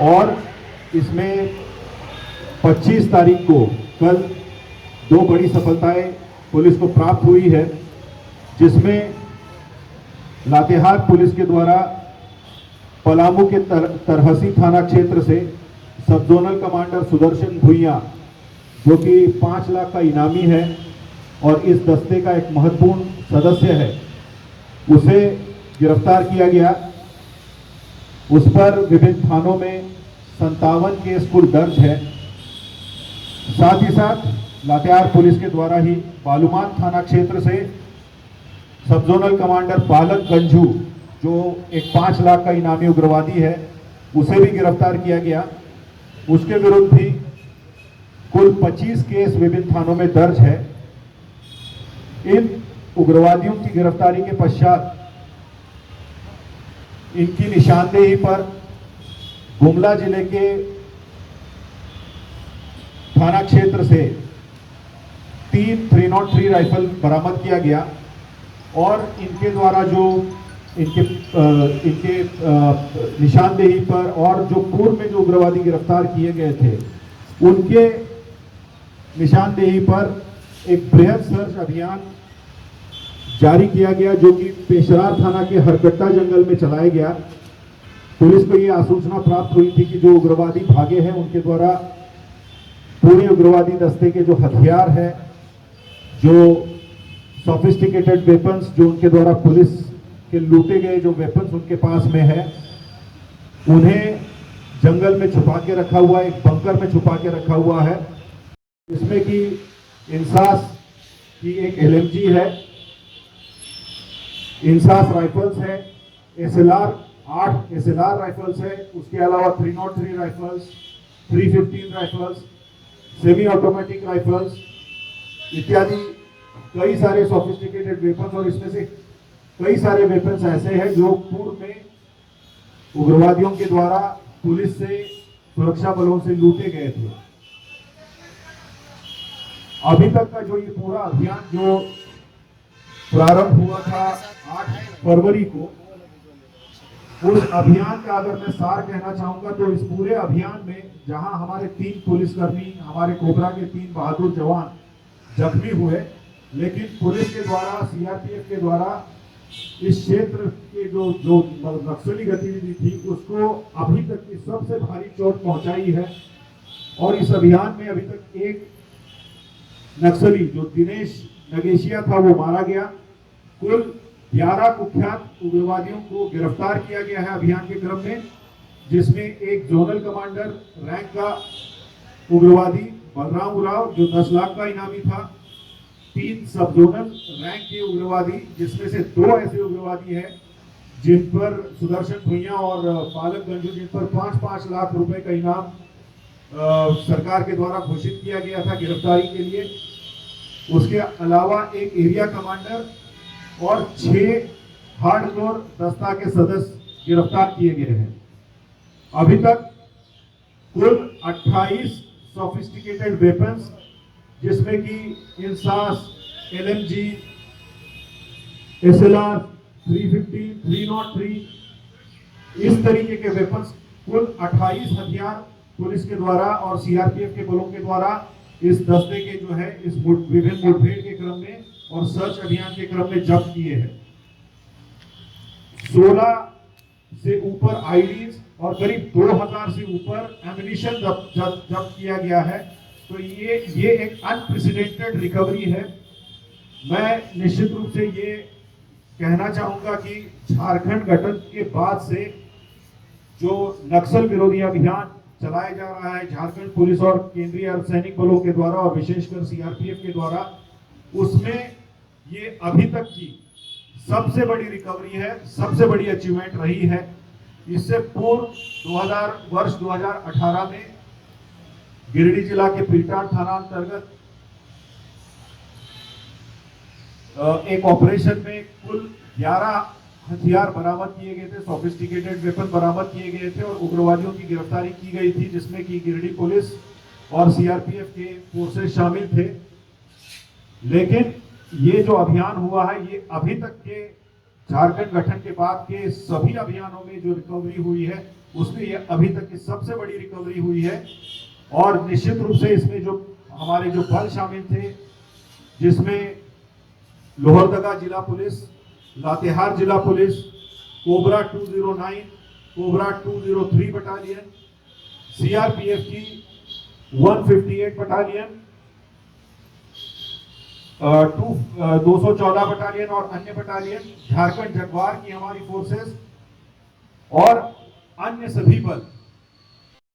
और इसमें 25 तारीख को कल 2 बड़ी सफलताएं पुलिस को प्राप्त हुई है, जिसमें लातेहार पुलिस के द्वारा पलामू के तरहसी थाना क्षेत्र से सब जोनल कमांडर सुदर्शन भुइया, जो कि 5 लाख का इनामी है और इस दस्ते का एक महत्वपूर्ण सदस्य है, उसे गिरफ्तार किया गया। उस पर विभिन्न थानों में 57 केस कुल दर्ज है। साथ ही साथ लातेहार पुलिस के द्वारा ही बालूमाथ थाना क्षेत्र से सब जोनल कमांडर बालक गंजू, जो एक 5 लाख का इनामी उग्रवादी है, उसे भी गिरफ्तार किया गया। उसके विरुद्ध भी कुल 25 केस विभिन्न थानों में दर्ज है। इन उग्रवादियों की गिरफ्तारी के पश्चात इनकी निशानदेही पर गुमला जिले के थाना क्षेत्र से 3 303 राइफल बरामद किया गया और इनके द्वारा जो इनके निशानदेही पर और जो पूर्व में जो उग्रवादी गिरफ्तार किए गए थे, उनके निशानदेही पर एक बृहद सर्च अभियान जारी किया गया, जो कि पेशरार थाना के हरकट्टा जंगल में चलाया गया। पुलिस को यह आसूचना प्राप्त हुई थी कि जो उग्रवादी भागे हैं, उनके द्वारा पूरे उग्रवादी दस्ते के जो हथियार है, जो सोफिस्टिकेटेड वेपन्स, जो उनके द्वारा पुलिस के लूटे गए जो वेपन्स उनके पास में है, उन्हें जंगल में छुपा के रखा हुआ है, एक बंकर में छुपा के रखा हुआ है, जिसमें कि इंसास की एक LMG है, इंसास राइफल्स है,8 SLR राइफल्स है, उसके अलावा 303 rifles, 315 rifles, semi automatic rifles इत्यादि कई सारे सोफिस्टिकेटेड वेपन्स, और इसमें से कई सारे वेपन्स ऐसे हैं जो पूर्व में उग्रवादियों के द्वारा पुलिस से, सुरक्षा बलों से लूटे गए थे। अभी तक का जो ये पूरा अभियान जो प्रारंभ हुआ था 8 फरवरी को, उस अभियान का अगर मैं सार कहना चाहूंगा तो इस पूरे अभियान में जहां हमारे 3 पुलिसकर्मी, हमारे कोबरा के 3 बहादुर जवान जख्मी हुए, लेकिन पुलिस के द्वारा, CRPF के द्वारा इस क्षेत्र के जो नक्सली गतिविधि थी, उसको अभी तक की सबसे भारी चोट पहुंचाई है। और इस अभियान में अभी तक एक नक्सली जो दिनेश नगेशिया था, वो मारा गया। कुल 11 कुख्यात उग्रवादियों को गिरफ्तार किया गया है अभियान के क्रम में, जिसमें एक जोनल कमांडर रैंक का उग्रवादी बलराम उराव, जो 10 लाख का इनामी था, 3 सब जोनल रैंक के उग्रवादी, जिसमें से 2 ऐसे उग्रवादी हैं जिन पर सुदर्शन भुइया और बालक गंजू, जिन पर 5-5 लाख रुपए का इनाम सरकार के द्वारा घोषित किया गया था गिरफ्तारी के लिए। उसके अलावा एक एरिया कमांडर और 6 हार्डकोर दस्ता के सदस्य गिरफ्तार किए गए हैं। अभी तक कुल 28 सोफिस्टिकेटेड वेपन्स, जिसमें कि इंसास, LMG, SLR, 350, 303 इस तरीके के वेपन्स, कुल 28 हथियार पुलिस के द्वारा और CRPF के बलों के द्वारा इस दस्ते के जो है इस विभिन्न मुठभेड़ के क्रम में और सर्च अभियान के क्रम में जब्त किए हैं। 16 से ऊपर IDs और करीब 2000 से ऊपर एमिनिशन जब्त किया गया है। तो ये एक अनप्रेसिडेंटेड रिकवरी है। मैं निश्चित रूप से ये कहना चाहूंगा कि झारखंड गठन के बाद से जो नक्सल विरोधी अभियान चलाया जा रहा है झारखंड पुलिस और केंद्रीय अर्धसैनिक बलों के द्वारा और विशेषकर CRPF के द्वारा, उसमें ये अभी तक की सबसे बड़ी रिकवरी है, सबसे बड़ी अचीवमेंट रही है। इससे पूर्व वर्ष 2018 में गिरिडीह जिला के पीटार थाना अंतर्गत एक ऑपरेशन में कुल 11 हथियार बरामद किए गए थे, सोफिस्टिकेटेड वेपन बरामद किए गए थे और उग्रवादियों की गिरफ्तारी की गई थी, जिसमें कि गिरिडीह पुलिस और CRPF के फोर्सेस शामिल थे। लेकिन ये जो अभियान हुआ है, ये अभी तक के झारखंड गठन के बाद के सभी अभियानों में जो रिकवरी हुई है उसमें ये अभी तक की सबसे बड़ी रिकवरी हुई है। और निश्चित रूप से इसमें जो हमारे जो बल शामिल थे, जिसमें लोहरदगा जिला पुलिस, लातेहार जिला police, cobra 209, cobra 203 battalion, CRPF की 158 बटालियन, 214 बटालियन और अन्य बटालियन, झारखंड जगवार की हमारी फोर्सेस और अन्य सभी बल